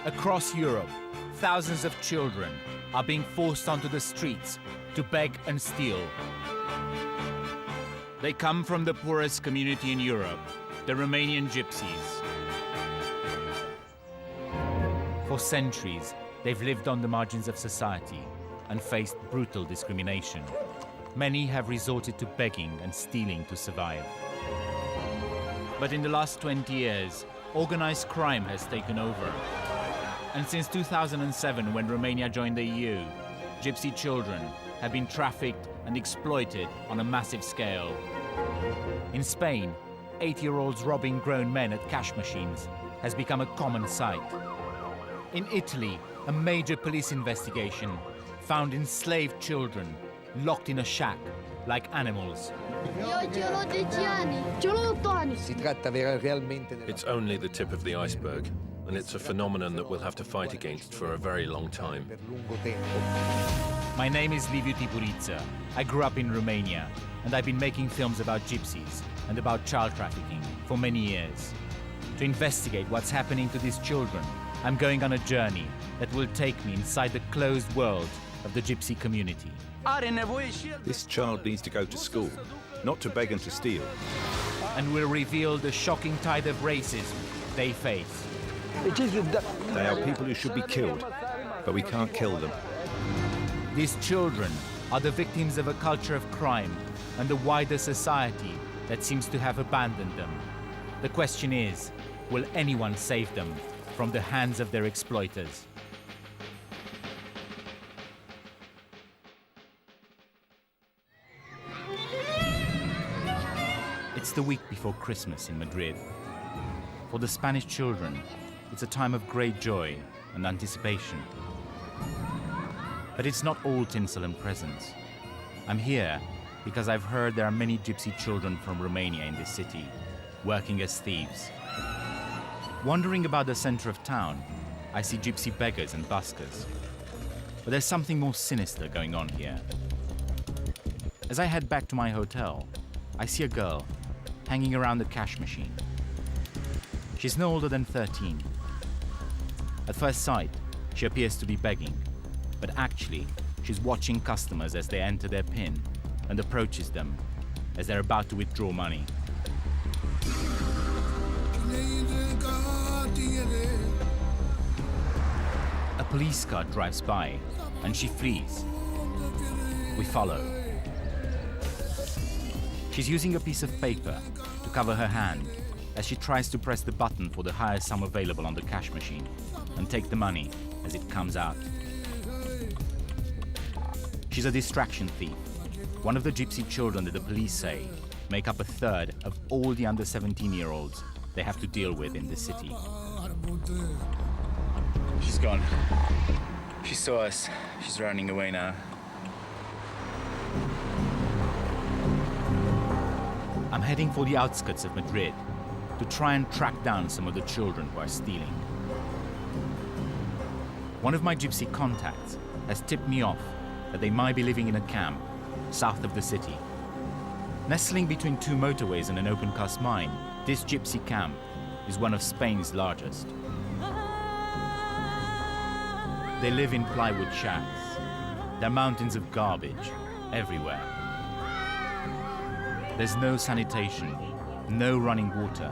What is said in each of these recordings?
Across Europe, thousands of children are being forced onto the streets to beg and steal. They come from the poorest community in Europe, the Romanian Gypsies. For centuries, they've lived on the margins of society and faced brutal discrimination. Many have resorted to begging and stealing to survive. But in the last 20 years, organized crime has taken over. And since 2007, when Romania joined the EU, Gypsy children have been trafficked and exploited on a massive scale. In Spain, 8-year-olds robbing grown men at cash machines has become a common sight. In Italy, a major police investigation found enslaved children locked in a shack like animals. It's only the tip of the iceberg, and it's a phenomenon that we'll have to fight against for a very long time. My name is Liviu Tipuriță. I grew up in Romania, and I've been making films about gypsies and about child trafficking for many years. To investigate what's happening to these children, I'm going on a journey that will take me inside the closed world of the gypsy community. This child needs to go to school, not to beg and to steal. And will reveal the shocking tide of racism they face. They are people who should be killed, but we can't kill them. These children are the victims of a culture of crime and the wider society that seems to have abandoned them. The question is, will anyone save them from the hands of their exploiters? It's the week before Christmas in Madrid. For the Spanish children, it's a time of great joy and anticipation. But it's not all tinsel and presents. I'm here because I've heard there are many gypsy children from Romania in this city, working as thieves. Wandering about the center of town, I see gypsy beggars and buskers. But there's something more sinister going on here. As I head back to my hotel, I see a girl hanging around the cash machine. She's no older than 13. At first sight, she appears to be begging, but actually, she's watching customers as they enter their PIN and approaches them as they're about to withdraw money. A police car drives by and she flees. We follow. She's using a piece of paper to cover her hand as she tries to press the button for the highest sum available on the cash machine and take the money as it comes out. She's a distraction thief, one of the gypsy children that the police say make up a third of all the under 17-year-olds they have to deal with in the city. She's gone. She saw us. She's running away now. I'm heading for the outskirts of Madrid to try and track down some of the children who are stealing. One of my gypsy contacts has tipped me off that they might be living in a camp south of the city. Nestling between two motorways and an open-cast mine, this gypsy camp is one of Spain's largest. They live in plywood shacks. There are mountains of garbage everywhere. There's no sanitation, no running water.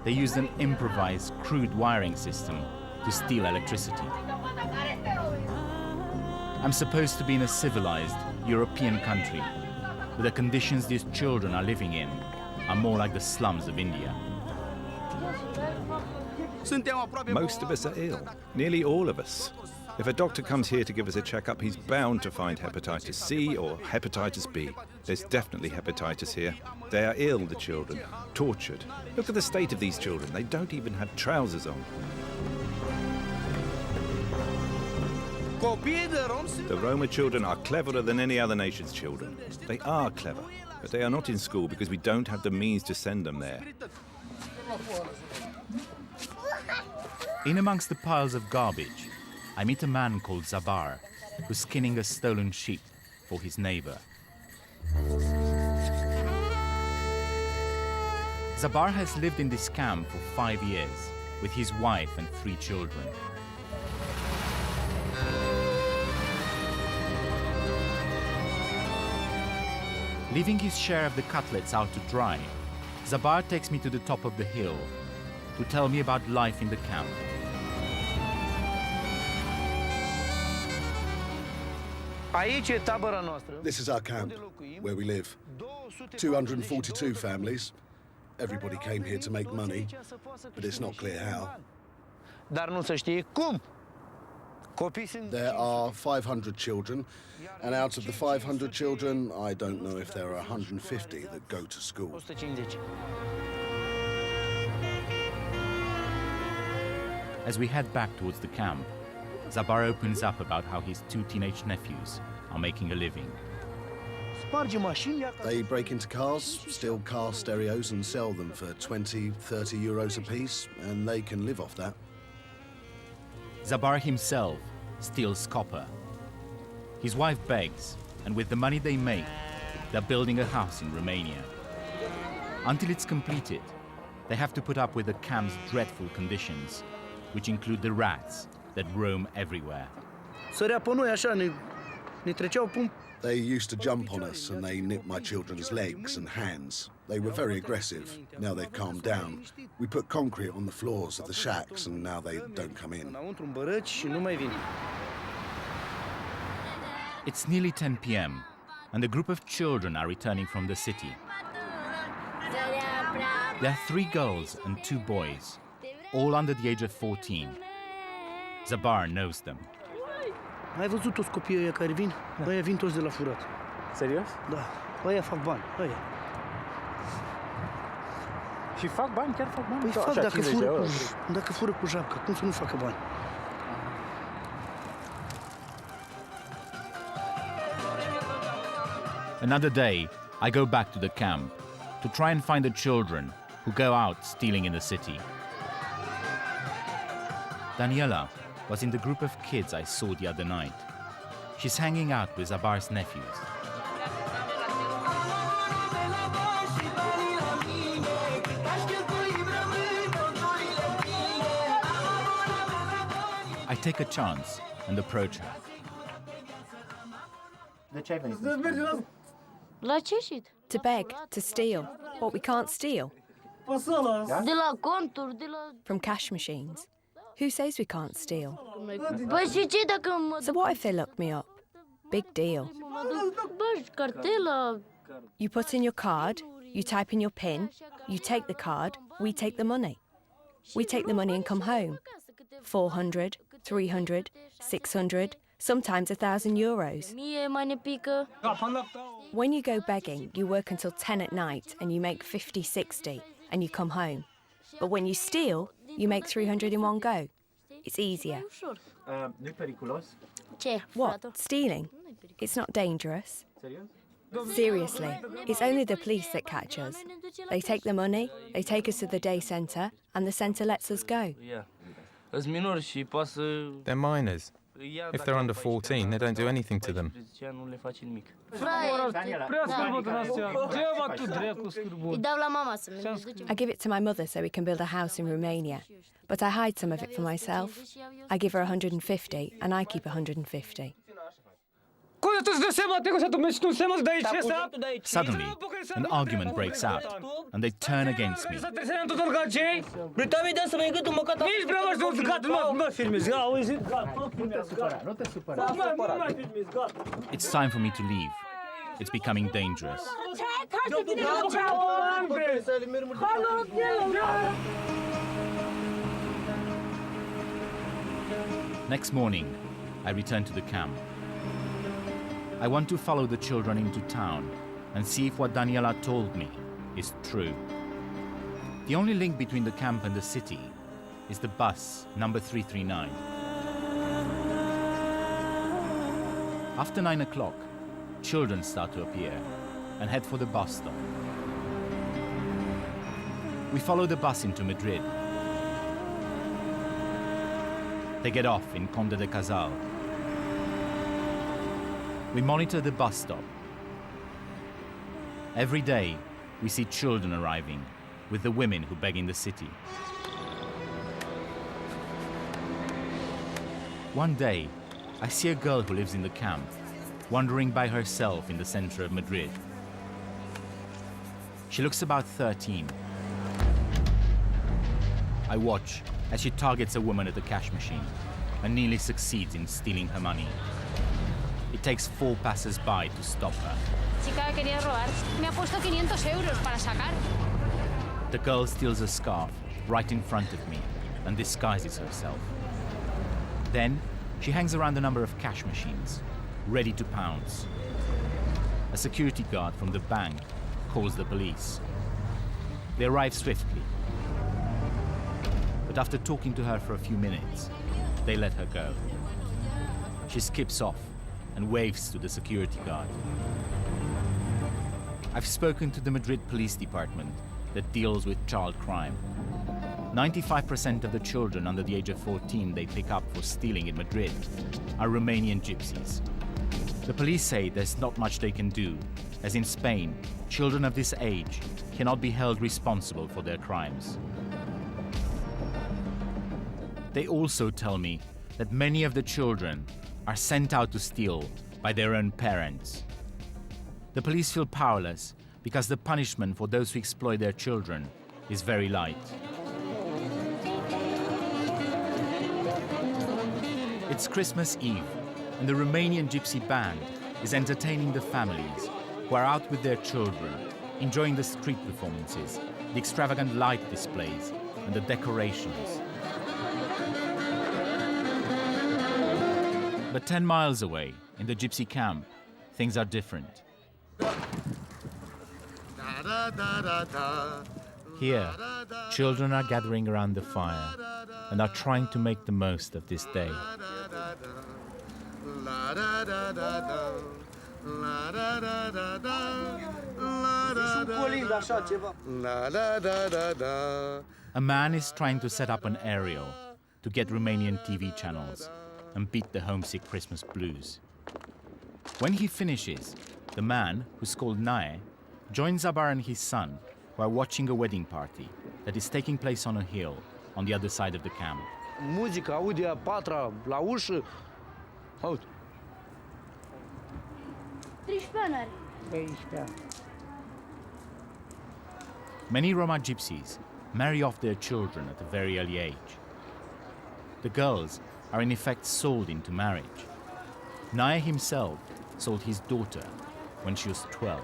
They used an improvised, crude wiring system to steal electricity. I'm supposed to be in a civilized European country, but the conditions these children are living in are more like the slums of India. Most of us are ill, nearly all of us. If a doctor comes here to give us a checkup, he's bound to find hepatitis C or hepatitis B. There's definitely hepatitis here. They are ill, the children, tortured. Look at the state of these children. They don't even have trousers on. The Roma children are cleverer than any other nation's children. They are clever, but they are not in school because we don't have the means to send them there. In amongst the piles of garbage, I meet a man called Zabar, who's skinning a stolen sheep for his neighbor. Zabar has lived in this camp for 5 years with his wife and 3 children. Leaving his share of the cutlets out to dry, Zabar takes me to the top of the hill to tell me about life in the camp. This is our camp, where we live. 242 families. Everybody came here to make money, but it's not clear how. There are 500 children, and out of the 500 children, I don't know if there are 150 that go to school. As we head back towards the camp, Zabar opens up about how his 2 teenage nephews are making a living. They break into cars, steal car stereos and sell them for 20, 30 euros a piece, and they can live off that. Zabar himself steals copper. His wife begs, and with the money they make, they're building a house in Romania. Until it's completed, they have to put up with the camp's dreadful conditions, which include the rats that roam everywhere. They used to jump on us and they nipped my children's legs and hands. They were very aggressive. Now they've calmed down. We put concrete on the floors of the shacks and now they don't come in. It's nearly 10 p.m. and a group of children are returning from the city. There are 3 girls and 2 boys, all under the age of 14. Zabar knows them. Ai văzut toți copiii ăia care vin? Ăia vin toți de la furat. Serios? Da. Ăia fac bani, ăia. Și fac bani? Chiar fac bani? Păi fac dacă fură cu japca, cum să nu facă bani? Another day, I go back to the camp to try and find the children who go out stealing in the city. Daniela was in the group of kids I saw the other night. She's hanging out with Zabar's nephews. I take a chance and approach her. To beg, to steal, what we can't steal. From cash machines. Who says we can't steal? So what if they look me up? Big deal. You put in your card, you type in your PIN, you take the card, we take the money. We take the money and come home. 400, 300, 600, sometimes 1,000 euros. When you go begging, you work until 10 at night and you make 50, 60 and you come home. But when you steal, you make 300 in one go. It's easier. What? Stealing? It's not dangerous. Seriously, it's only the police that catch us. They take the money, they take us to the day centre, and the centre lets us go. They're minors. If they're under 14, they don't do anything to them. I give it to my mother so we can build a house in Romania. But I hide some of it for myself. I give her 150 and I keep 150. Suddenly, an argument breaks out, and they turn against me. It's time for me to leave. It's becoming dangerous. Next morning, I return to the camp. I want to follow the children into town and see if what Daniela told me is true. The only link between the camp and the city is the bus number 339. After 9 o'clock, children start to appear and head for the bus stop. We follow the bus into Madrid. They get off in Conde de Casal. We monitor the bus stop. Every day, we see children arriving with the women who beg in the city. One day, I see a girl who lives in the camp, wandering by herself in the center of Madrid. She looks about 13. I watch as she targets a woman at the cash machine and nearly succeeds in stealing her money. It takes 4 passers-by to stop her. Chica que quería robar me ha puesto 500 euros para sacar. The girl steals a scarf right in front of me and disguises herself. Then she hangs around a number of cash machines, ready to pounce. A security guard from the bank calls the police. They arrive swiftly. But after talking to her for a few minutes, they let her go. She skips off and waves to the security guard. I've spoken to the Madrid police department that deals with child crime. 95% of the children under the age of 14 they pick up for stealing in Madrid are Romanian gypsies. The police say there's not much they can do, as in Spain, children of this age cannot be held responsible for their crimes. They also tell me that many of the children are sent out to steal by their own parents. The police feel powerless because the punishment for those who exploit their children is very light. It's Christmas Eve, and the Romanian Gypsy band is entertaining the families who are out with their children, enjoying the street performances, the extravagant light displays, and the decorations. But 10 miles away, in the Gypsy camp, things are different. Here, children are gathering around the fire and are trying to make the most of this day. A man is trying to set up an aerial to get Romanian TV channels and beat the homesick Christmas blues. When he finishes, the man, who's called Nae, joins Abar and his son, who are watching a wedding party that is taking place on a hill on the other side of the camp. Muzica, aude a patra la ușă. Uite. 13 ani. Many Roma gypsies marry off their children at a very early age. The girls are in effect sold into marriage. Nae himself sold his daughter when she was 12.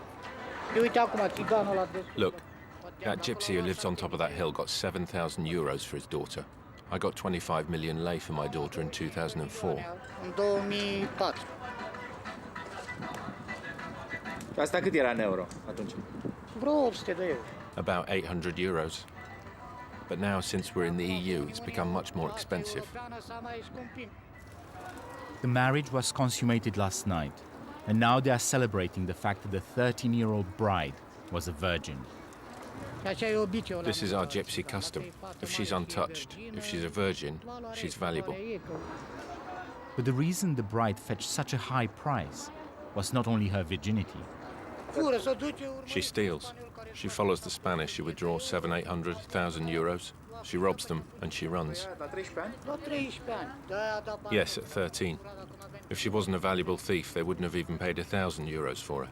Look, that gypsy who lives on top of that hill got 7,000 euros for his daughter. I got 25 million lei for my daughter in 2004. În 2004. Asta cât era în euro atunci? Vreo 800 de euro. About 800 euros. But now, since we're in the EU, it's become much more expensive. The marriage was consummated last night, and now they are celebrating the fact that the 13-year-old bride was a virgin. This is our gypsy custom. If she's untouched, if she's a virgin, she's valuable. But the reason the bride fetched such a high price was not only her virginity. She steals. She follows the Spanish who withdraw 700,000-800,000 euros. She robs them and she runs. Yes, at 13. If she wasn't a valuable thief, they wouldn't have even paid 1,000 euros for her.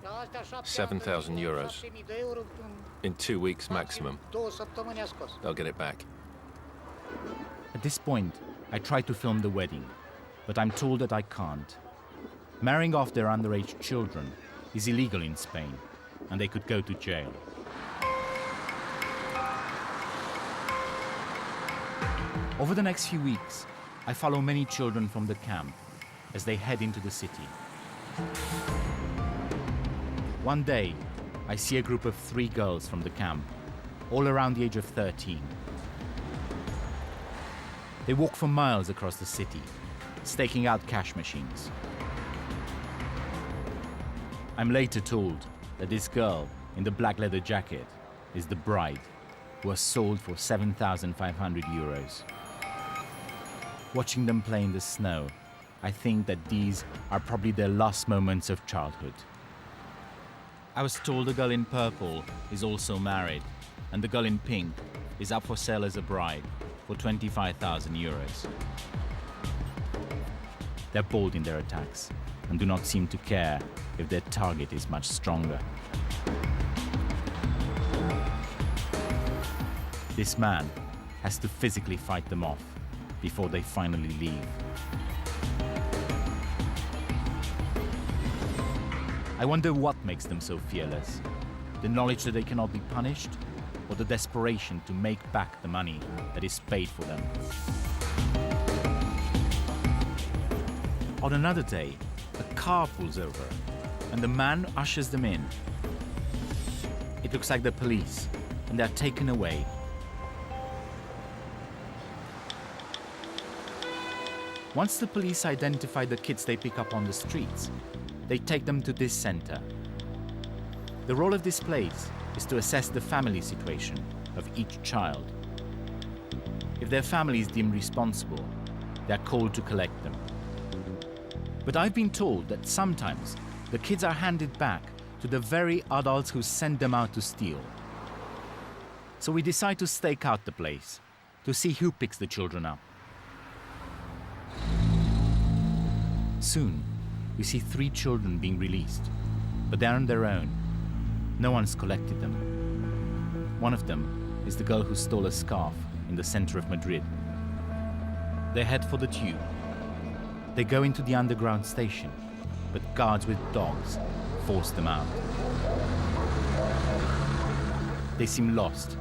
7,000 euros. In 2 weeks maximum. They'll get it back. At this point, I try to film the wedding, but I'm told that I can't. Marrying off their underage children is illegal in Spain, and they could go to jail. Over the next few weeks, I follow many children from the camp as they head into the city. One day, I see a group of 3 girls from the camp, all around the age of 13. They walk for miles across the city, staking out cash machines. I'm later told that this girl in the black leather jacket is the bride, who was sold for 7,500 euros. Watching them play in the snow, I think that these are probably their last moments of childhood. I was told the girl in purple is also married, and the girl in pink is up for sale as a bride for 25,000 euros. They're bold in their attacks and do not seem to care if their target is much stronger. This man has to physically fight them off before they finally leave. I wonder what makes them so fearless. The knowledge that they cannot be punished, or the desperation to make back the money that is paid for them. On another day, a car pulls over and the man ushers them in. It looks like the police, and they're taken away. Once the police identify the kids they pick up on the streets, they take them to this center. The role of this place is to assess the family situation of each child. If their family is deemed responsible, they're called to collect them. But I've been told that sometimes the kids are handed back to the very adults who sent them out to steal. So we decide to stake out the place to see who picks the children up. Soon, we see 3 children being released, but they're on their own. No one's collected them. One of them is the girl who stole a scarf in the center of Madrid. They head for the tube. They go into the underground station, but guards with dogs force them out. They seem lost,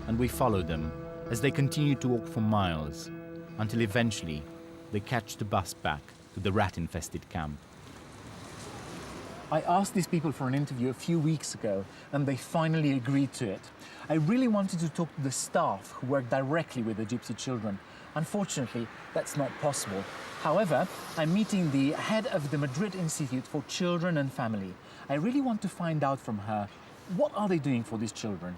and we follow them as they continue to walk for miles, until eventually they catch the bus back to the rat-infested camp. I asked these people for an interview a few weeks ago, and they finally agreed to it. I really wanted to talk to the staff who work directly with the Gypsy children. Unfortunately, that's not possible. However, I'm meeting the head of the Madrid Institute for Children and Family. I really want to find out from her, what are they doing for these children?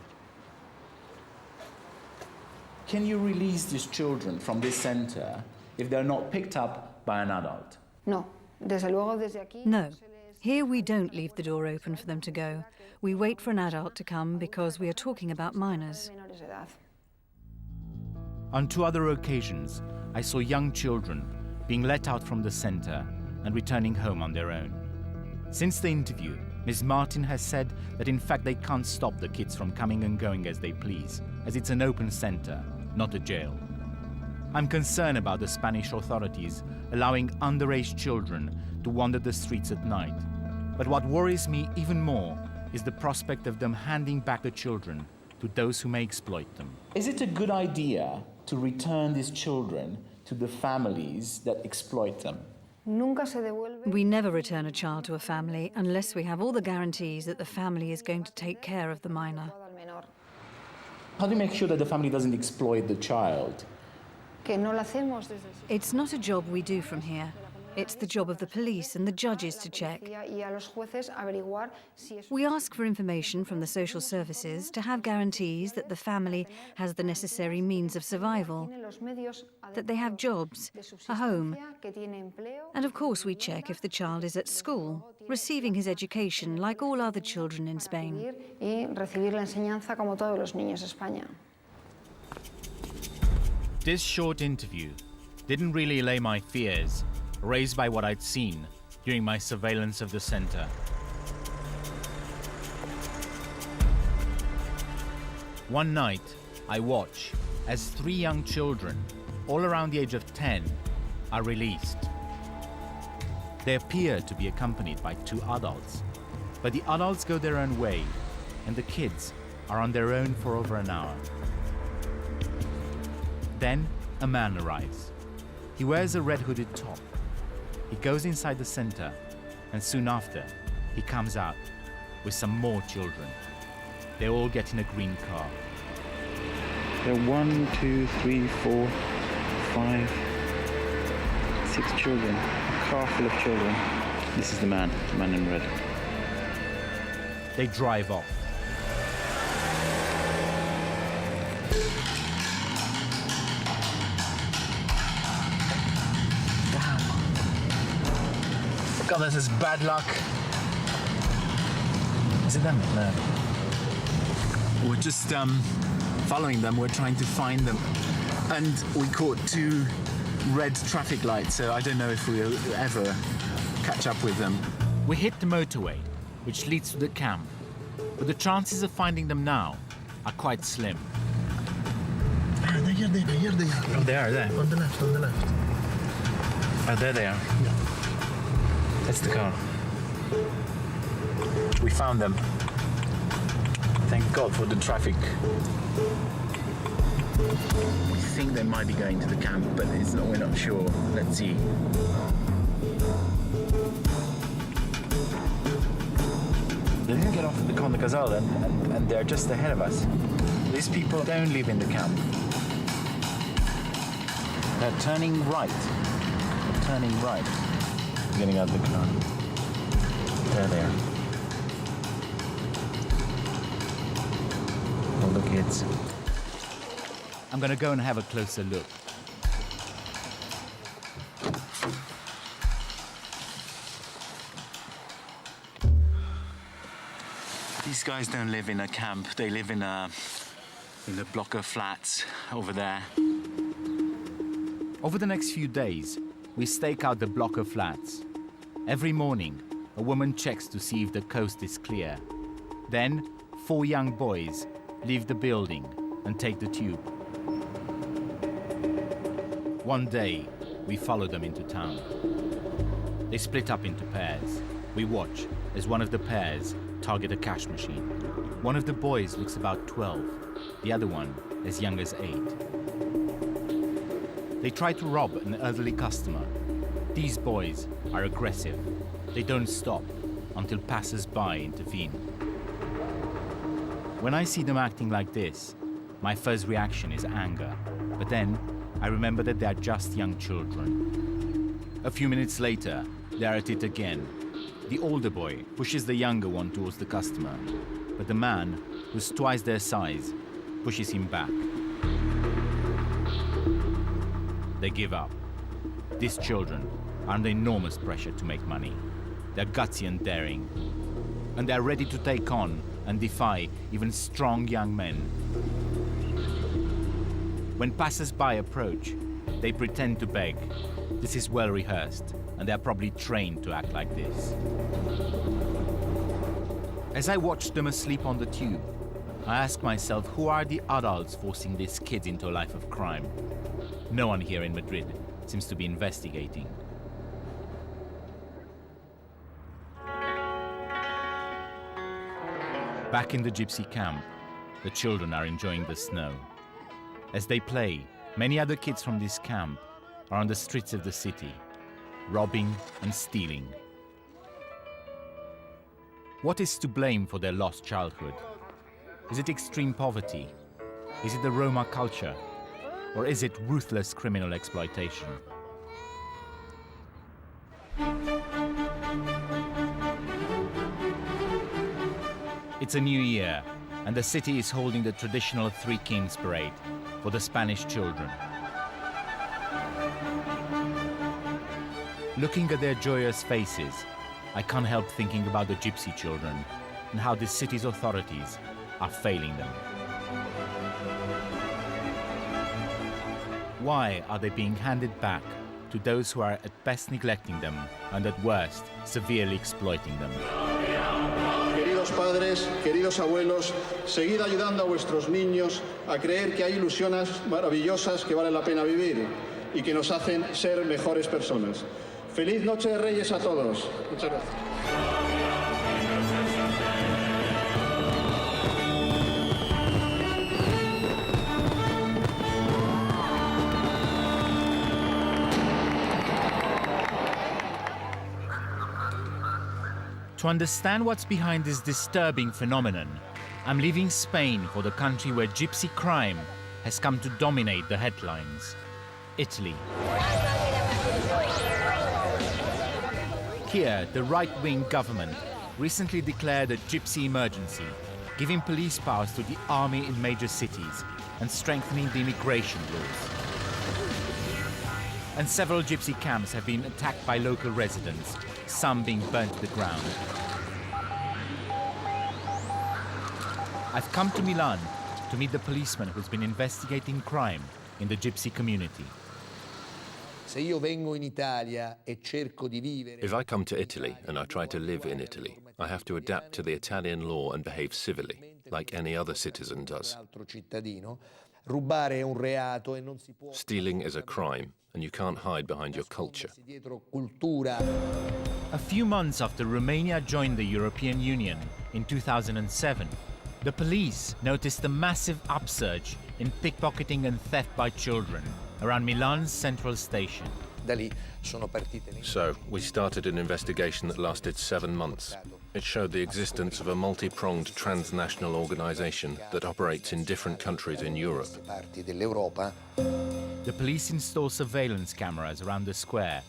Can you release these children from this center if they're not picked up by an adult? No. Here we don't leave the door open for them to go. We wait for an adult to come because we are talking about minors. On 2 other occasions, I saw young children being let out from the center and returning home on their own. Since the interview, Ms. Martin has said that in fact they can't stop the kids from coming and going as they please, as it's an open center, not a jail. I'm concerned about the Spanish authorities allowing underage children to wander the streets at night. But what worries me even more is the prospect of them handing back the children to those who may exploit them. Is it a good idea to return these children to the families that exploit them? We never return a child to a family unless we have all the guarantees that the family is going to take care of the minor. How do you make sure that the family doesn't exploit the child? It's not a job we do from here. It's the job of the police and the judges to check. We ask for information from the social services to have guarantees that the family has the necessary means of survival, that they have jobs, a home, and of course we check if the child is at school, receiving his education like all other children in Spain. This short interview didn't really allay my fears raised by what I'd seen during my surveillance of the center. One night, I watch as 3 young children, all around the age of 10, are released. They appear to be accompanied by 2 adults, but the adults go their own way, and the kids are on their own for over an hour. Then, a man arrives. He wears a red hooded top. He goes inside the center, and soon after, he comes out with some more children. They all get in a green car. There are 1, 2, 3, 4, 5, 6 children. A car full of children. This is the man in red. They drive off. God, this is bad luck. Is it them? No. We're just following them. We're trying to find them. And we caught 2 red traffic lights, so I don't know if we'll ever catch up with them. We hit the motorway, which leads to the camp, but the chances of finding them now are quite slim. Here they are. Oh, they are there. On the left. Oh, there they are. Yeah. That's the car. We found them. Thank God for the traffic. We think they might be going to the camp, but we're not sure. Let's see. They didn't get off at the Conde Casal and they're just ahead of us. These people don't live in the camp. They're turning right. Getting out of the car. There they are. All the kids. I'm gonna go and have a closer look. These guys don't live in a camp. They live in the block of flats over there. Over the next few days, we stake out the block of flats. Every morning, a woman checks to see if the coast is clear. Then, 4 young boys leave the building and take the tube. One day, we follow them into town. They split up into pairs. We watch as one of the pairs target a cash machine. One of the boys looks about 12, the other one as young as 8. They try to rob an elderly customer. These boys are aggressive. They don't stop until passers-by intervene. When I see them acting like this, my first reaction is anger. But then, I remember that they are just young children. A few minutes later, they are at it again. The older boy pushes the younger one towards the customer, but the man, who's twice their size, pushes him back. They give up. These children are under enormous pressure to make money. They're gutsy and daring, and they're ready to take on and defy even strong young men. When passers-by approach, they pretend to beg. This is well rehearsed, and they're probably trained to act like this. As I watch them asleep on the tube, I ask myself, who are the adults forcing these kids into a life of crime? No one here in Madrid seems to be investigating. Back in the Gypsy camp, the children are enjoying the snow. As they play, many other kids from this camp are on the streets of the city, robbing and stealing. What is to blame for their lost childhood? Is it extreme poverty? Is it the Roma culture? Or is it ruthless criminal exploitation? It's a new year, and the city is holding the traditional Three Kings parade for the Spanish children. Looking at their joyous faces, I can't help thinking about the Gypsy children and how the city's authorities are failing them. Why are they being handed back to those who are at best neglecting them and at worst severely exploiting them? Queridos padres, queridos abuelos, seguid ayudando a vuestros niños a creer que hay ilusiones maravillosas que vale la pena vivir y que nos hacen ser mejores personas. Feliz Noche de Reyes a todos. Muchas gracias. To understand what's behind this disturbing phenomenon, I'm leaving Spain for the country where gypsy crime has come to dominate the headlines, Italy. Here, the right-wing government recently declared a gypsy emergency, giving police powers to the army in major cities and strengthening the immigration rules. And several gypsy camps have been attacked by local residents, some being burnt to the ground. I've come to Milan to meet the policeman who's been investigating crime in the gypsy community. If I come to Italy and I try to live in Italy, I have to adapt to the Italian law and behave civilly, like any other citizen does. Rubare è un reato e non si può. Stealing is a crime, and you can't hide behind your culture. A few months after Romania joined the European Union in 2007, the police noticed a massive upsurge in pickpocketing and theft by children around Milan's central station. So, we started an investigation that lasted 7 months. It showed the existence of a multi-pronged transnational organization that operates in different countries in Europe. The police installed surveillance cameras around the square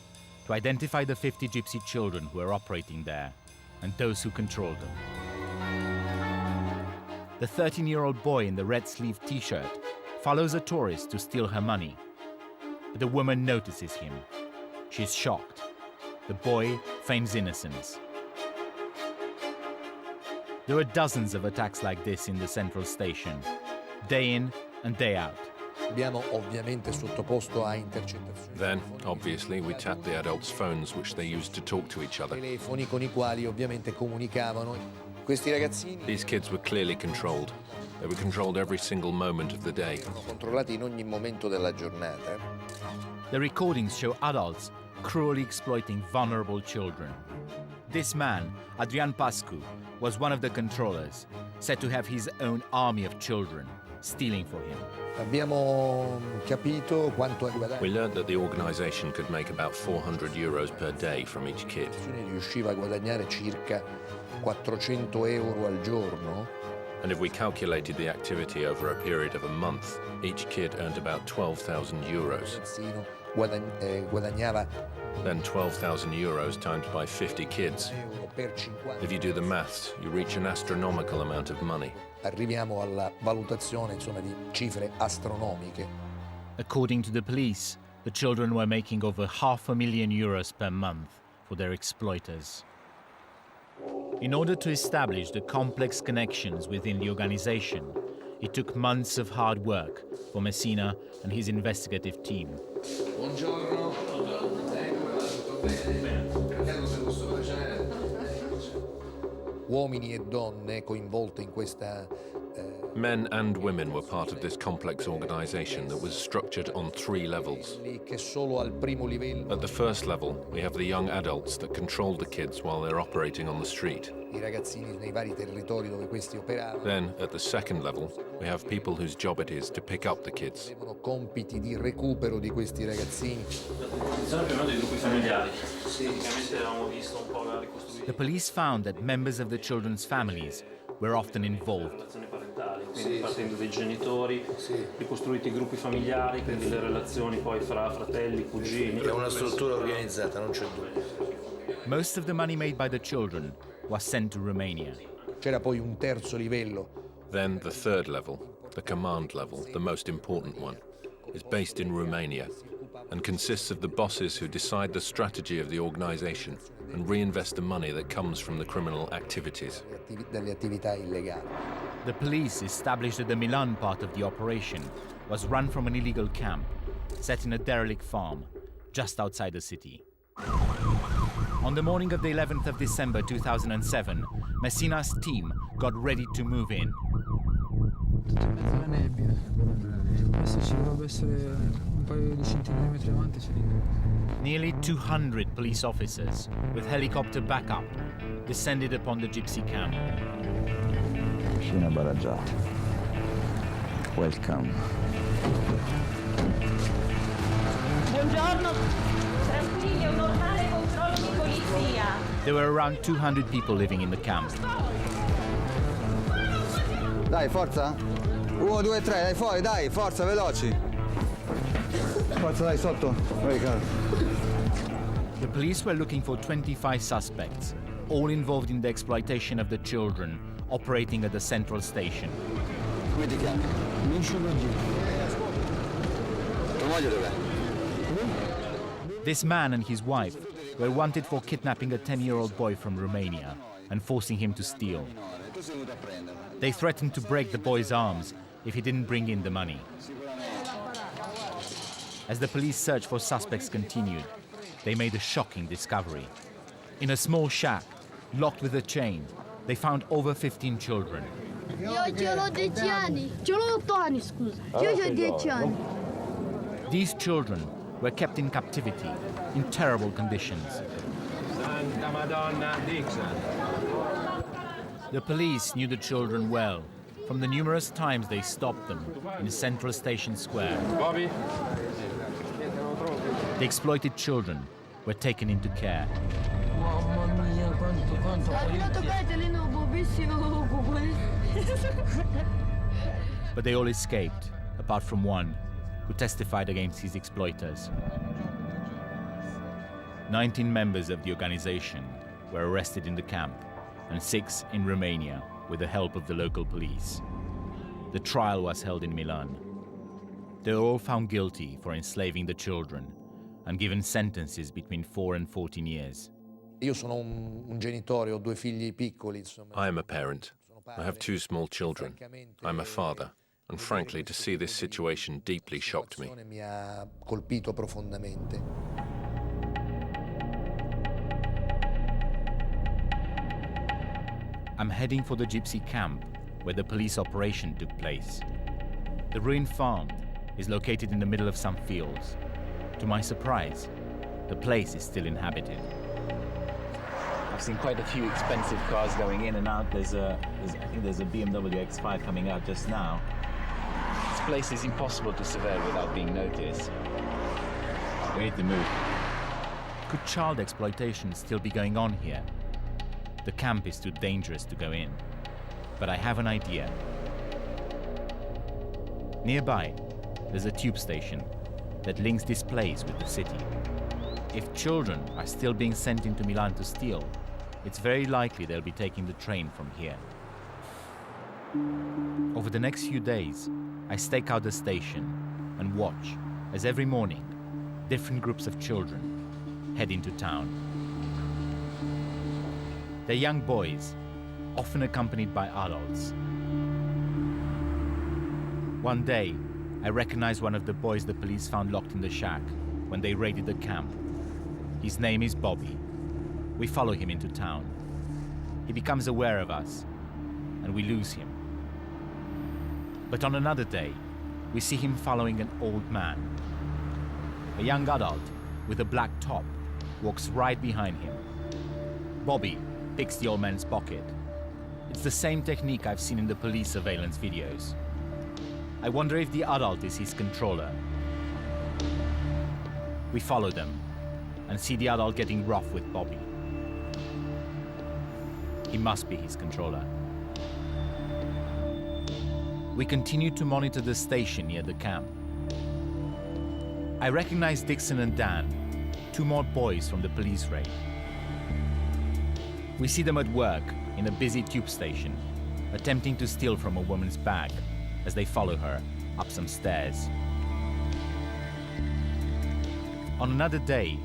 to identify the 50 Gypsy children who are operating there and those who control them. The 13-year-old boy in the red-sleeved t-shirt follows a tourist to steal her money. But the woman notices him. She's shocked. The boy feigns innocence. There are dozens of attacks like this in the central station, day in and day out. Then, obviously, we tapped the adults' phones, which they used to talk to each other. These kids were clearly controlled. They were controlled every single moment of the day. The recordings show adults cruelly exploiting vulnerable children. This man, Adrian Pascu, was one of the controllers, said to have his own army of children stealing for him. We learned that the organization could make about 400 euros per day from each kid. And if we calculated the activity over a period of a month, each kid earned about 12,000 euros. Then 12,000 euros times by 50 kids. If you do the maths, you reach an astronomical amount of money. According to the police, the children were making over €500,000 per month for their exploiters. In order to establish the complex connections within the organization, it took months of hard work for Messina and his investigative team. Men and women were part of this complex organization that was structured on 3 levels. At the first level, we have the young adults that control the kids while they're operating on the street. Then, at the second level, we have people whose job it is to pick up the kids. The police found that members of the children's families were often involved. Quindi partendo dai genitori, ricostruiti i gruppi familiari, quindi le relazioni poi fra fratelli, cugini. È una struttura organizzata, non c'è dubbio. Most of the money made by the children was sent to Romania. C'era poi un terzo livello. Then the third level, the command level, the most important one, is based in Romania and consists of the bosses who decide the strategy of the organization and reinvest the money that comes from the criminal activities. The police established that the Milan part of the operation was run from an illegal camp set in a derelict farm just outside the city. On the morning of the 11th of December 2007, Messina's team got ready to move in. Nearly 200 police officers, with helicopter backup, descended upon the Gypsy camp. Welcome. Buongiorno, tranquilli, è un normale controllo di polizia. There were around 200 people living in the camp. Dai, forza! 1, 2, 3, dai fuori, dai, forza, veloci! Forza, dai, sotto! Vai, caro. The police were looking for 25 suspects, all involved in the exploitation of the children, operating at the central station. Come ti chiami? Miscio G. Tua moglie dov'è? This man and his wife were wanted for kidnapping a 10-year-old boy from Romania and forcing him to steal. They threatened to break the boy's arms if he didn't bring in the money. As the police search for suspects continued, they made a shocking discovery. In a small shack, locked with a chain, they found over 15 children. Io ce l'ho 10 anni. Ce l'ho 8 anni, scusa. Io ho 10 anni. These children were kept in captivity in terrible conditions. Santa Madonna Dixon. The police knew the children well from the numerous times they stopped them in Central Station Square. Bobby? The exploited children were taken into care. But they all escaped, apart from one who testified against his exploiters. 19 members of the organization were arrested in the camp, and 6 in Romania with the help of the local police. The trial was held in Milan. They were all found guilty for enslaving the children and given sentences between 4 and 14 years. Io sono un genitore, ho 2 figli piccoli, insomma. I am a parent. I have 2 small children. I'm a father. And frankly, to see this situation deeply shocked me. Mi ha colpito profondamente. I'm heading for the Gypsy camp where the police operation took place. The ruined farm is located in the middle of some fields. To my surprise, the place is still inhabited. I've seen quite a few expensive cars going in and out. I think there's a BMW X5 coming out just now. This place is impossible to survey without being noticed. We need to move. Could child exploitation still be going on here? The camp is too dangerous to go in, but I have an idea. Nearby, there's a tube station that links this place with the city. If children are still being sent into Milan to steal, it's very likely they'll be taking the train from here. Over the next few days, I stake out the station and watch as every morning, different groups of children head into town. They're young boys, often accompanied by adults. One day, I recognized one of the boys the police found locked in the shack when they raided the camp. His name is Bobby. We follow him into town. He becomes aware of us, and we lose him. But on another day, we see him following an old man. A young adult with a black top walks right behind him. Bobby picks the old man's pocket. It's the same technique I've seen in the police surveillance videos. I wonder if the adult is his controller. We follow them and see the adult getting rough with Bobby. He must be his controller. We continue to monitor the station near the camp. I recognize Dixon and Dan, 2 more boys from the police raid. We see them at work in a busy tube station, attempting to steal from a woman's bag as they follow her up some stairs. On another day,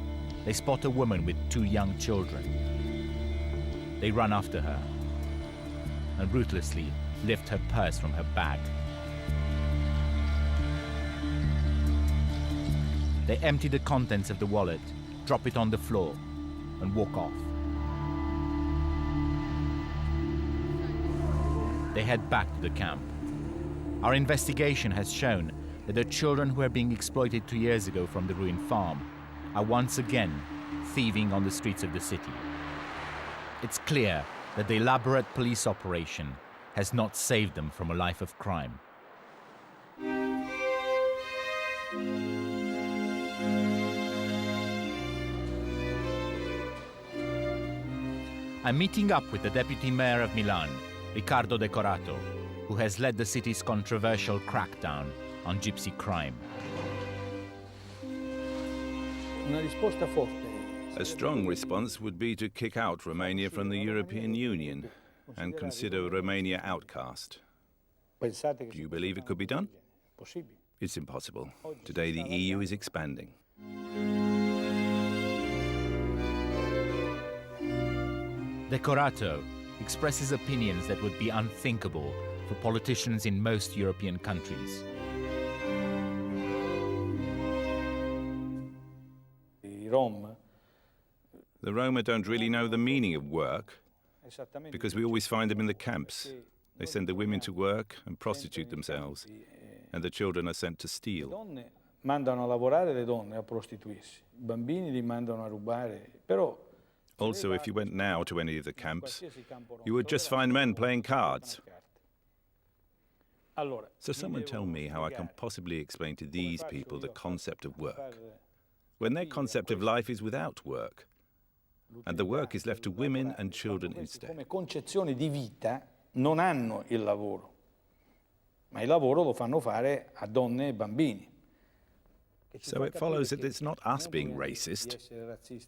they spot a woman with 2 young children. They run after her and ruthlessly lift her purse from her bag. They empty the contents of the wallet, drop it on the floor, and walk off. They head back to the camp. Our investigation has shown that the children who were being exploited 2 years ago from the ruined farm are once again thieving on the streets of the city. It's clear that the elaborate police operation has not saved them from a life of crime. I'm meeting up with the deputy mayor of Milan, Riccardo Decorato, who has led the city's controversial crackdown on gypsy crime. A strong response would be to kick out Romania from the European Union and consider Romania outcast. Do you believe it could be done? It's impossible. Today the EU is expanding. Decorato expresses opinions that would be unthinkable for politicians in most European countries. The Roma don't really know the meaning of work because we always find them in the camps. They send the women to work and prostitute themselves, and the children are sent to steal. Mandano a lavorare le donne a prostituirsi, i bambini li mandano a rubare, però Also, if you went now to any of the camps, you would just find men playing cards. So someone tell me how I can possibly explain to these people the concept of work, when their concept of life is without work, and the work is left to women and children instead. Come concezione di vita non hanno il lavoro, ma il lavoro lo fanno fare a donne e bambini. So it follows that it's not us being racist,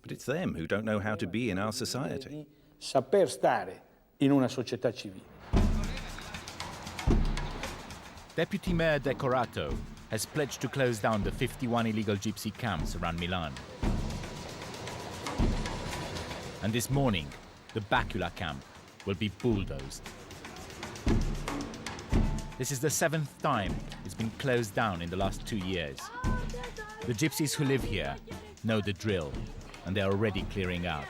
but it's them who don't know how to be in our society. Saper stare in una società civile. Deputy Mayor Decorato has pledged to close down the 51 illegal gypsy camps around Milan. And this morning, the Bacula camp will be bulldozed. This is the 7th time it's been closed down in the last 2 years. The gypsies who live here know the drill, and they are already clearing out.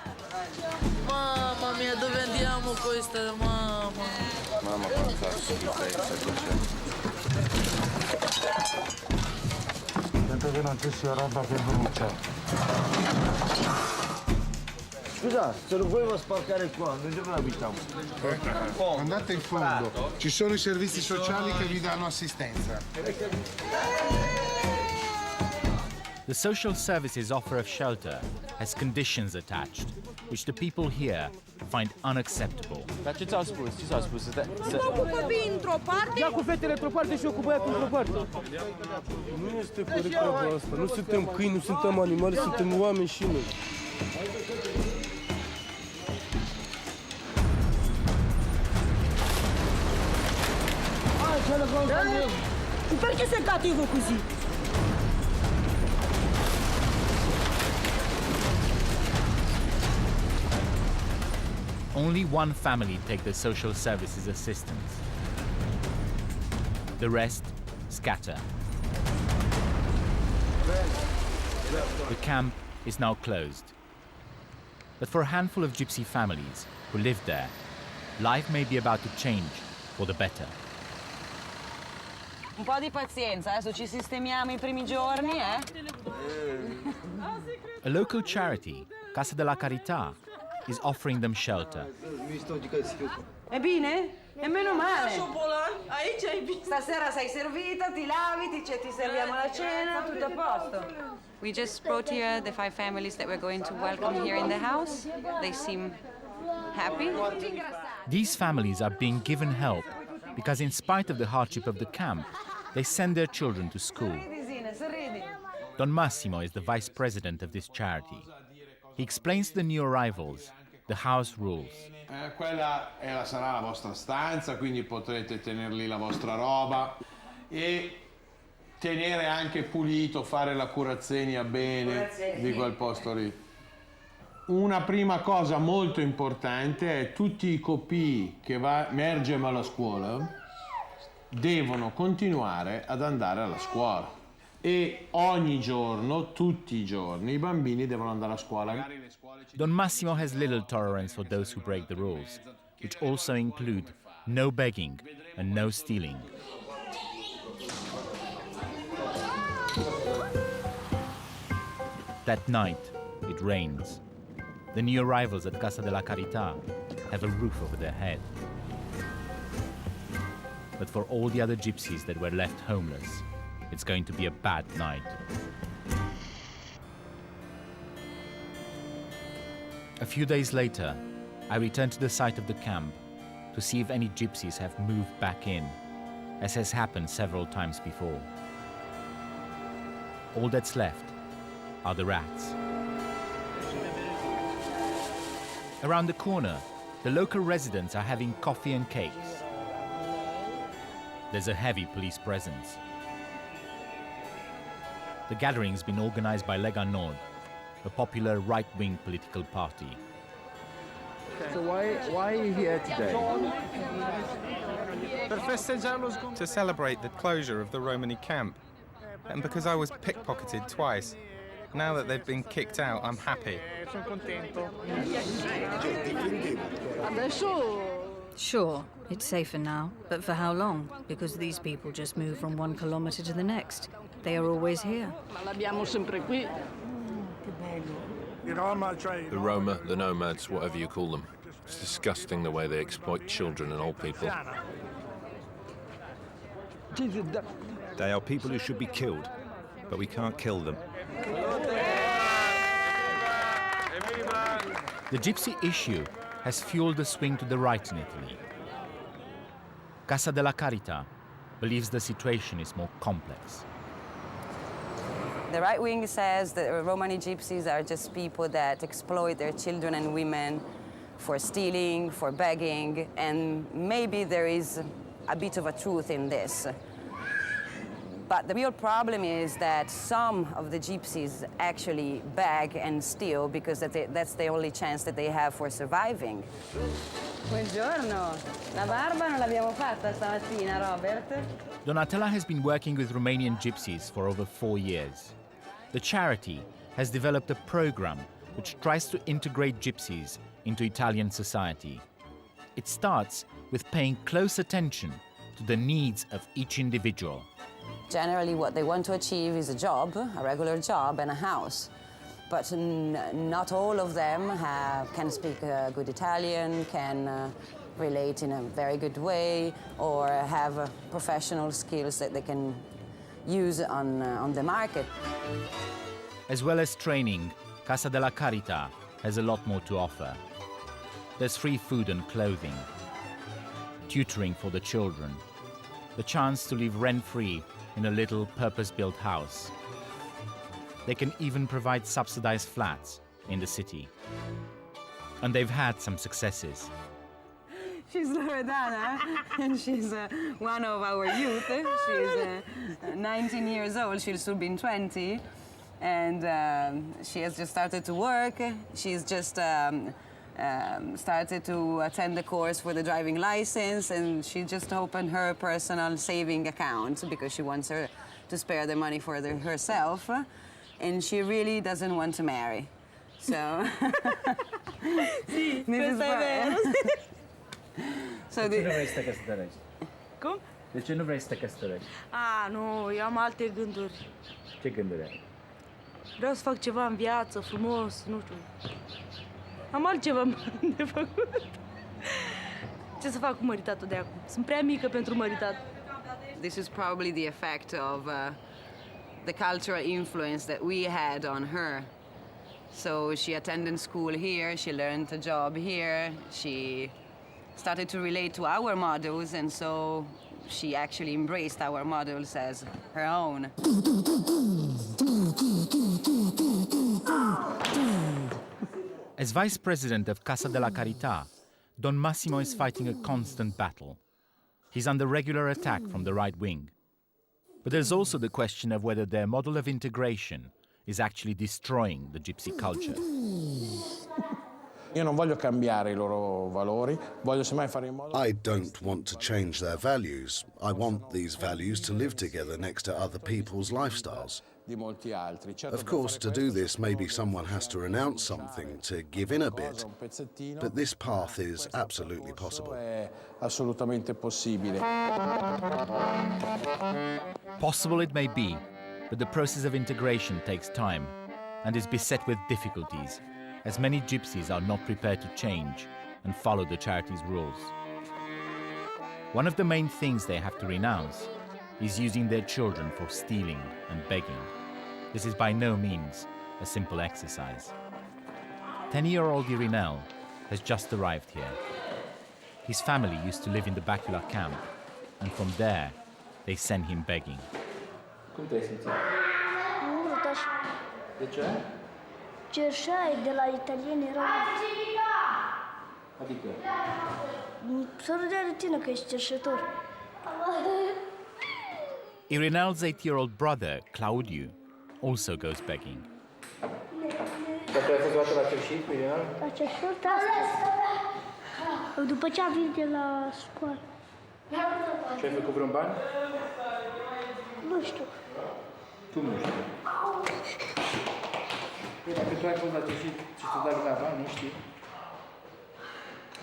Mamma mia, dove andiamo questa, mamma? Mamma, quanta schifezza che c'è. Sento che non ci sia roba che brucia. Scusa, se lo volevo sporcare qua, noi dove abitiamo? Andate in fondo, ci sono i servizi sociali che vi danno assistenza. The social services offer of shelter has conditions attached, which the people here find unacceptable. Dar ce ți-au spus? Ce ți-au spus? Nu ocupă bine într-o parte? Ia cu fetele într-o parte și eu cu băiatul într-o parte. Nu este corect treaba asta. Nu suntem câini, nu suntem animale, suntem oameni și noi. Perché sei cattivo così? Only one family take the social services assistance. The rest scatter. The camp is now closed. But for a handful of gypsy families who live there, life may be about to change for the better. Un po' di pazienza, adesso ci sistemiamo i primi giorni, eh? A local charity, Casa della Carità, is offering them shelter. È bene? E meno male. Stasera sei servita, ti lavi, ti serviamo la cena, tutto a posto. We just brought here the 5 families that we're going to welcome here in the house. They seem happy. These families are being given help because in spite of the hardship of the camp, they send their children to school. Don Massimo is the vice president of this charity. He explains to the new arrivals the house rules. Quella sarà la vostra stanza, quindi potrete tenere lì la vostra roba e tenere anche pulito, fare la curazzenia bene di quel posto lì. Una prima cosa molto importante è tutti i copii che emergono alla scuola devono continuare ad andare alla scuola e ogni giorno, tutti i giorni, i bambini devono andare a scuola. Don Massimo has little tolerance for those who break the rules, which also include no begging and no stealing. That night, it rains. The new arrivals at Casa della Carità have a roof over their head. But for all the other gypsies that were left homeless, it's going to be a bad night. A few days later, I return to the site of the camp to see if any gypsies have moved back in, as has happened several times before. All that's left are the rats. Around the corner, the local residents are having coffee and cakes. There's a heavy police presence. The gathering's been organized by Lega Nord, a popular right-wing political party. So why are you here today? To celebrate the closure of the Romani camp. And because I was pickpocketed twice. Now that they've been kicked out, I'm happy. Sure, it's safer now, but for how long? Because these people just move from 1 kilometer to the next. They are always here. The Roma, the nomads, whatever you call them. It's disgusting the way they exploit children and old people. They are people who should be killed, but we can't kill them. The Gypsy issue has fueled the swing to the right in Italy. Casa della Carità believes the situation is more complex. The right wing says that Romani gypsies are just people that exploit their children and women for stealing, for begging, and maybe there is a bit of a truth in this. But the real problem is that some of the gypsies actually beg and steal because that's the only chance that they have for surviving. Buongiorno. La barba non l'abbiamo fatta stamattina, Robert. Donatella has been working with Romanian gypsies for over 4 years. The charity has developed a program which tries to integrate gypsies into Italian society. It starts with paying close attention to the needs of each individual. Generally, what they want to achieve is a job, a regular job, and a house. But not all of them can speak good Italian, can relate in a very good way, or have professional skills that they can use on the market. As well as training, Casa della Carità has a lot more to offer. There's free food and clothing, tutoring for the children, the chance to live rent-free in a little purpose-built house. They can even provide subsidized flats in the city. And they've had some successes. She's Loredana, and she's one of our youth. She's 19 years old, she'll soon be 20. And she has just started to work. She's just started to attend the course for the driving license, and she just opened her personal saving account because she wants her to spare the money for herself, and she really doesn't want to marry. So Sì, this is questo è vero. So De ce nu vrei să te căsătorești? Cum? De ce nu vrei să te căsătorești? Nu, eu am alte gânduri. Ce gânduri ai? Vreau să fac ceva în viață, frumos, nu știu. Am altceva de făcut. Ce să fac cu măritatul de acum? Sunt prea mică pentru măritat. This is probably the effect of the cultural influence that we had on her. So she attended school here, she learned a job here, she started to relate to our models, and so she actually embraced our models as her own. As vice president of Casa della Carità, Don Massimo is fighting a constant battle. He's under regular attack from the right wing. But there's also the question of whether their model of integration is actually destroying the gypsy culture. Io non voglio cambiare I loro valori, voglio semmai fare in modo... I don't want to change their values. I want these values to live together next to other people's lifestyles. Of course, to do this, maybe someone has to renounce something, to give in a bit, but this path is absolutely possible. Assolutamente possibile. Possible it may be, but the process of integration takes time and is beset with difficulties, as many gypsies are not prepared to change and follow the charity's rules. One of the main things they have to renounce is using their children for stealing and begging. This is by no means a simple exercise. 10-year-old Irinel has just arrived here. His family used to live in the Bacula camp, and from there, they send him begging. Cum te-ai simțit? Am vrut așa. De ce? Cerșai de la italieni erau... Adică? Să râdea de tine că ești cerșetor. Irinel's 8-year-old brother, Claudiu, also goes begging. Dar tu ai fost luată la cerșit cu Irinel? La cerșit astăzi. După ce a venit de la școală. Și ai făcut vreun ban? Nu știu. Tu nu știu. Păi dacă tu ai fost la cerșit și tu dai la bani, nu știi?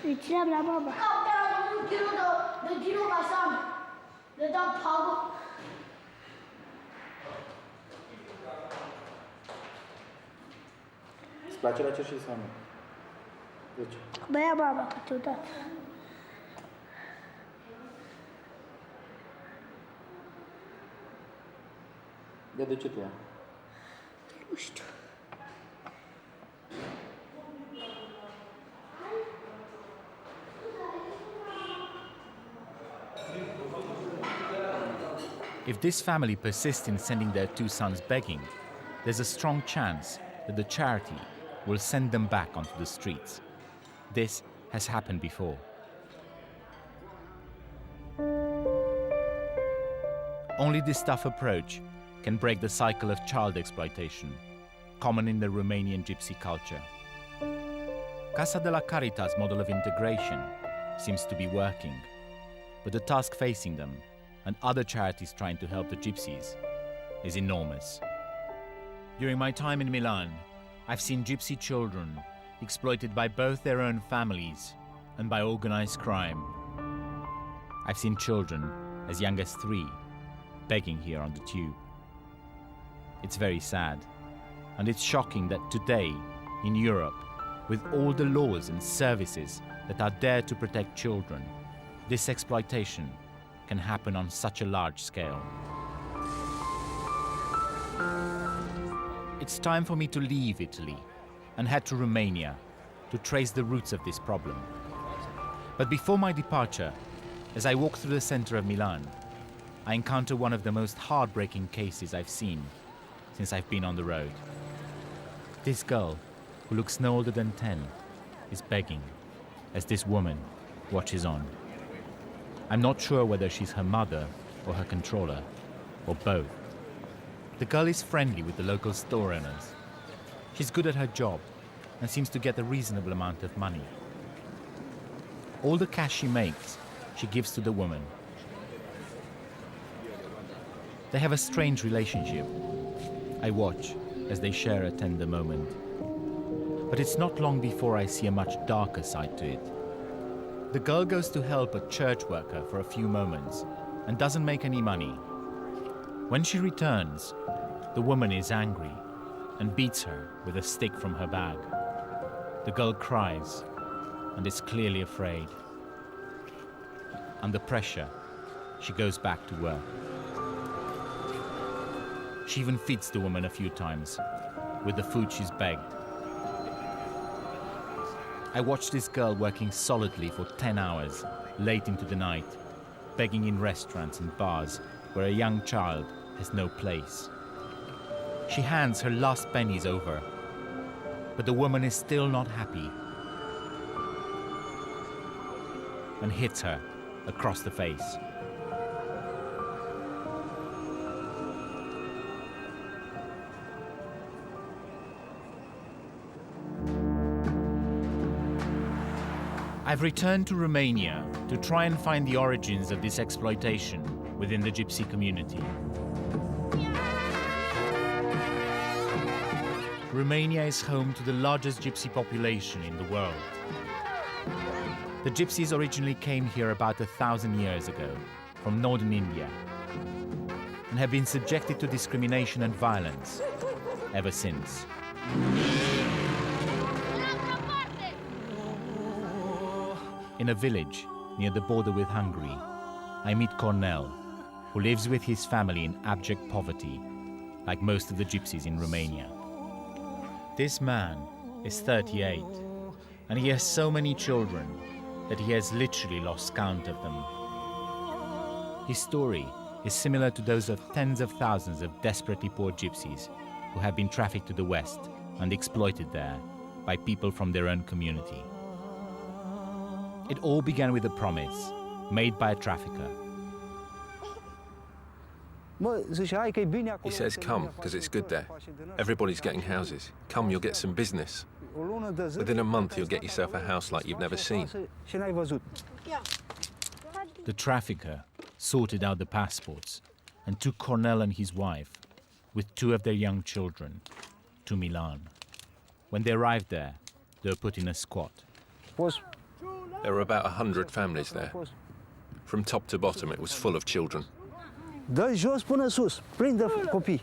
Îi țineam la mama. dă giro ca Sam. Le dau pagă. Îți place la cerșit sau nu? De ce? Băia baba câteodată. De ce tu ia? Nu știu. If this family persists in sending their two sons begging, there's a strong chance that the charity will send them back onto the streets. This has happened before. Only this tough approach can break the cycle of child exploitation, common in the Romanian gypsy culture. Casa de la Caritas model of integration seems to be working, but the task facing them and other charities trying to help the gypsies is enormous. During my time in Milan, I've seen gypsy children exploited by both their own families and by organized crime. I've seen children as young as 3 begging here on the tube. It's very sad, and it's shocking that today, in Europe, with all the laws and services that are there to protect children, this exploitation can happen on such a large scale. It's time for me to leave Italy and head to Romania to trace the roots of this problem. But before my departure, as I walk through the center of Milan, I encounter one of the most heartbreaking cases I've seen since I've been on the road. This girl, who looks no older than 10, is begging as this woman watches on. I'm not sure whether she's her mother or her controller, or both. The girl is friendly with the local store owners. She's good at her job and seems to get a reasonable amount of money. All the cash she makes, she gives to the woman. They have a strange relationship. I watch as they share a tender moment. But it's not long before I see a much darker side to it. The girl goes to help a church worker for a few moments and doesn't make any money. When she returns, the woman is angry and beats her with a stick from her bag. The girl cries and is clearly afraid. Under pressure, she goes back to work. She even feeds the woman a few times with the food she's begged. I watched this girl working solidly for 10 hours, late into the night, begging in restaurants and bars where a young child has no place. She hands her last pennies over, but the woman is still not happy and hits her across the face. I've returned to Romania to try and find the origins of this exploitation within the gypsy community. Romania is home to the largest gypsy population in the world. The gypsies originally came here about 1,000 years ago from northern India and have been subjected to discrimination and violence ever since. In a village near the border with Hungary, I meet Cornel, who lives with his family in abject poverty, like most of the gypsies in Romania. This man is 38, and he has so many children that he has literally lost count of them. His story is similar to those of tens of thousands of desperately poor gypsies who have been trafficked to the West and exploited there by people from their own community. It all began with a promise made by a trafficker. He says, come, because it's good there. Everybody's getting houses. Come, you'll get some business. Within a month, you'll get yourself a house like you've never seen. The trafficker sorted out the passports and took Cornel and his wife, with 2 of their young children, to Milan. When they arrived there, they were put in a squat. There were about 100 families there. From top to bottom, it was full of children. Dă jos până sus, prinde copii.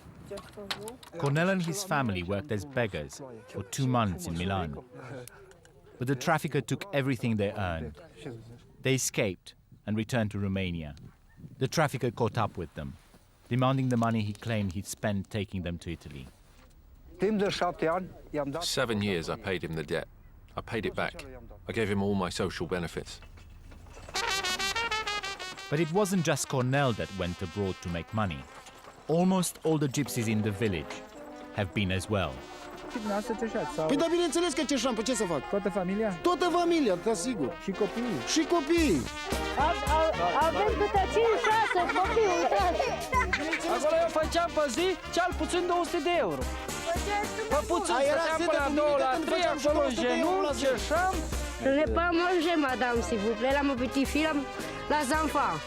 Cornel and his family worked as beggars for 2 months in Milan. But the trafficker took everything they earned. They escaped and returned to Romania. The trafficker caught up with them, demanding the money he claimed he'd spent taking them to Italy. 7 years I paid him the debt. I paid it back. I gave him all my social benefits. But it wasn't just Cornel that went abroad to make money. Almost all the gypsies in the village have been as well. Păi da, bineînțeles că ceșam, pe ce să fac? Toată familia? Toată familia, da, sigur. Și copiii? Și copiii. Avem câte 5-6 copii, uitați. Acolo eu făceam pe zi cel puțin 200 de euro. Pe puțin, stăteam până la 2 la 3, acolo în genunchi, ceșam. Ne pas manger, madame, s'il vous plaît. La mon petit fils, la enfants.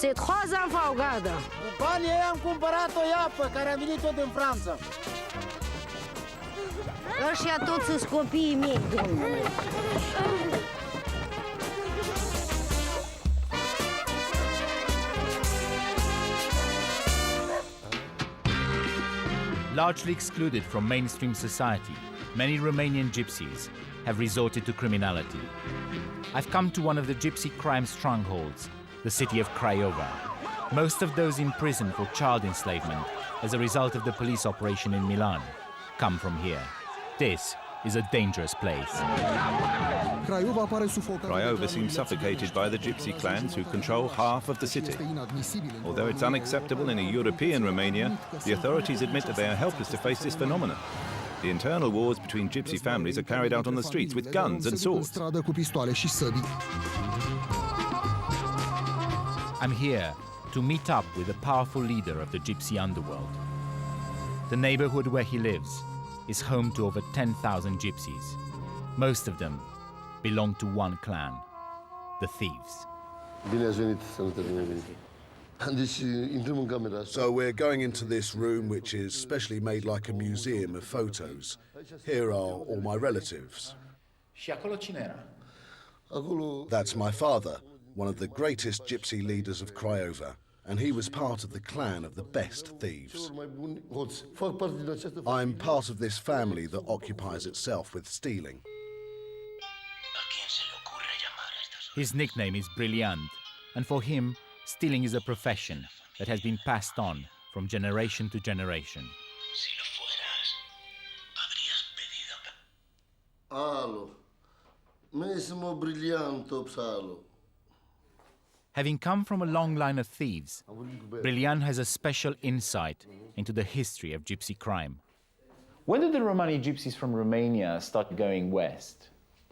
C'est 3 enfants, regarde. Cu banii ăia am cumpărat o iapă care a venit tot din Franța. Ăștia toți sunt copiii mei, domnule. Largely excluded from mainstream society, many Romanian gypsies have resorted to criminality. I've come to one of the gypsy crime strongholds, the city of Craiova. Most of those imprisoned for child enslavement as a result of the police operation in Milan come from here. This is a dangerous place. Craiova seems suffocated by the gypsy clans who control half of the city. Although it's unacceptable in a European Romania, the authorities admit that they are helpless to face this phenomenon. The internal wars between gypsy families are carried out on the streets with guns and swords. I'm here to meet up with a powerful leader of the gypsy underworld. The neighborhood where he lives is home to over 10,000 gypsies. Most of them belong to one clan, the Thieves. So we're going into this room which is specially made like a museum of photos. Here are all my relatives. That's my father, one of the greatest gypsy leaders of Craiova, and he was part of the clan of the best thieves. I'm part of this family that occupies itself with stealing. His nickname is Brilliant, and for him, stealing is a profession that has been passed on from generation to generation. Having come from a long line of thieves, Brilliant has a special insight into the history of gypsy crime. When did the Romani gypsies from Romania start going west?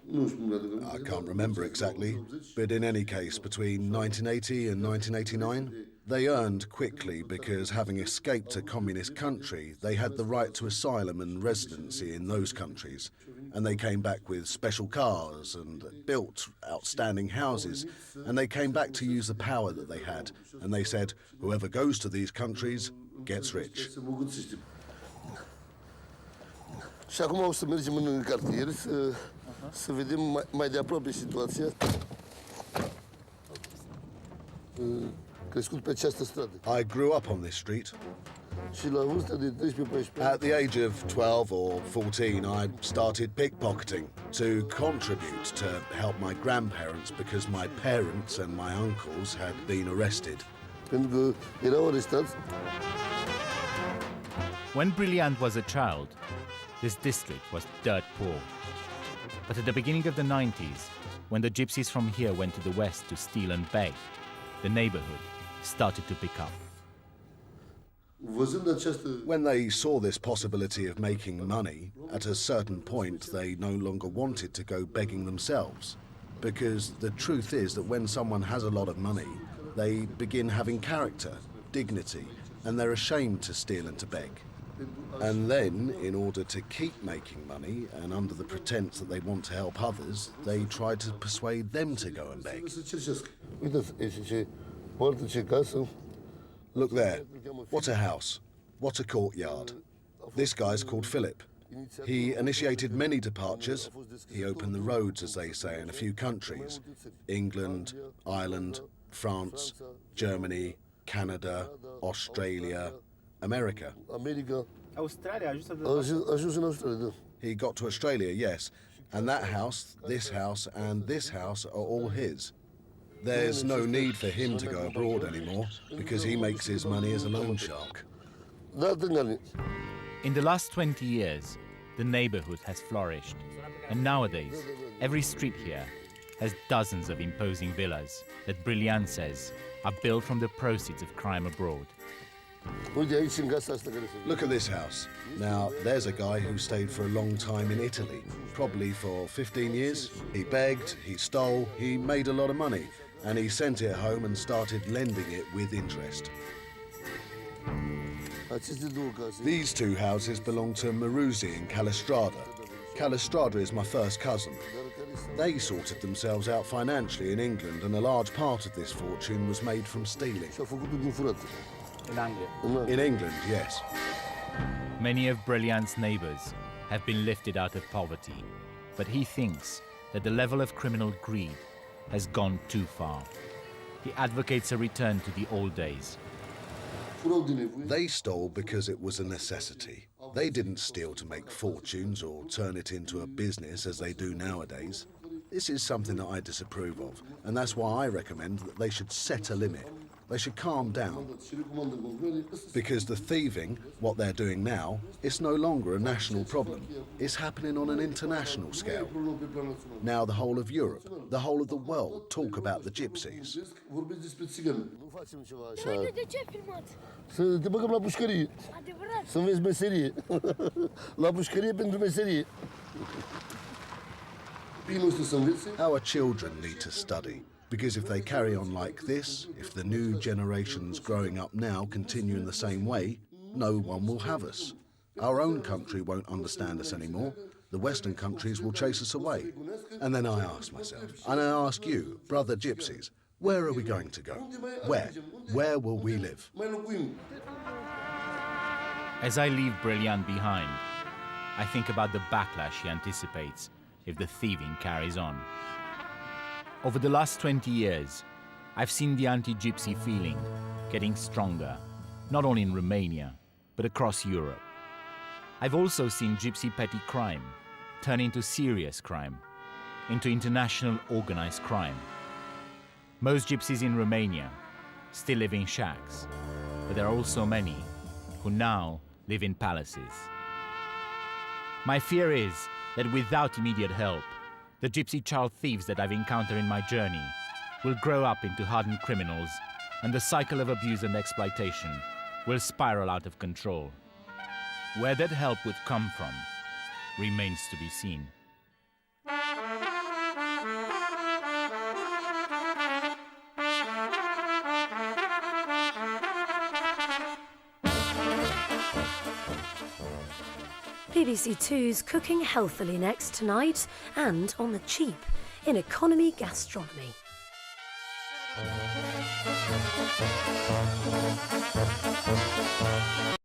I can't remember exactly, but in any case, between 1980 and 1989, they earned quickly because, having escaped a communist country, they had the right to asylum and residency in those countries. And they came back with special cars and built outstanding houses. And they came back to use the power that they had. And they said, whoever goes to these countries gets rich. Și acum o să mergem în cartier să vedem mai de aproape situația. Crescut pe această stradă. I grew up on this street. Și la vârsta de 13-14 At the age of 12 or 14, I started pickpocketing to contribute to help my grandparents because my parents and my uncles had been arrested. Pentru că erau arestați. When Brilliant was a child, this district was dirt poor. But at the beginning of the 90s, when the gypsies from here went to the west to steal and beg, the neighborhood started to pick up. When they saw this possibility of making money, at a certain point they no longer wanted to go begging themselves. Because the truth is that when someone has a lot of money, they begin having character, dignity, and they're ashamed to steal and to beg. And then, in order to keep making money, and under the pretense that they want to help others, they try to persuade them to go and beg. Look there. What a house. What a courtyard. This guy's called Philip. He initiated many departures. He opened the roads, as they say, in a few countries. England, Ireland, France, Germany, Canada, Australia, America. He got to Australia, yes, and that house, and this house are all his. There's no need for him to go abroad anymore because he makes his money as a loan shark. In the last 20 years, the neighborhood has flourished, and nowadays, every street here has dozens of imposing villas that Brilliant says are built from the proceeds of crime abroad. Look at this house. Now, there's a guy who stayed for a long time in Italy, probably for 15 years. He begged, he stole, he made a lot of money, and he sent it home and started lending it with interest. These two houses belong to Maruzzi in Calistrada. Calistrada is my first cousin. They sorted themselves out financially in England, and a large part of this fortune was made from stealing. In England, yes. Many of Brilliant's neighbors have been lifted out of poverty, but he thinks that the level of criminal greed has gone too far. He advocates a return to the old days. They stole because it was a necessity. They didn't steal to make fortunes or turn it into a business as they do nowadays. This is something that I disapprove of, and that's why I recommend that they should set a limit. They should calm down. Because the thieving, what they're doing now, it's no longer a national problem. It's happening on an international scale. Now the whole of Europe, the whole of the world talk about the gypsies. Să te băgăm la pușcărie. Să înveți meserie. La pușcărie pentru meserie. Our children need to study, because if they carry on like this, if the new generations growing up now continue in the same way, no one will have us. Our own country won't understand us anymore. The Western countries will chase us away. And then I ask myself, and I ask you, brother gypsies, where are we going to go? Where? Where will we live? As I leave Brilliant behind, I think about the backlash he anticipates if the thieving carries on. Over the last 20 years, I've seen the anti-gypsy feeling getting stronger, not only in Romania, but across Europe. I've also seen gypsy petty crime turn into serious crime, into international organized crime. Most gypsies in Romania still live in shacks, but there are also many who now live in palaces. My fear is that without immediate help, the gypsy child thieves that I've encountered in my journey will grow up into hardened criminals, and the cycle of abuse and exploitation will spiral out of control. Where that help would come from remains to be seen. BBC Two's Cooking Healthily next tonight, and on the cheap in economy gastronomy.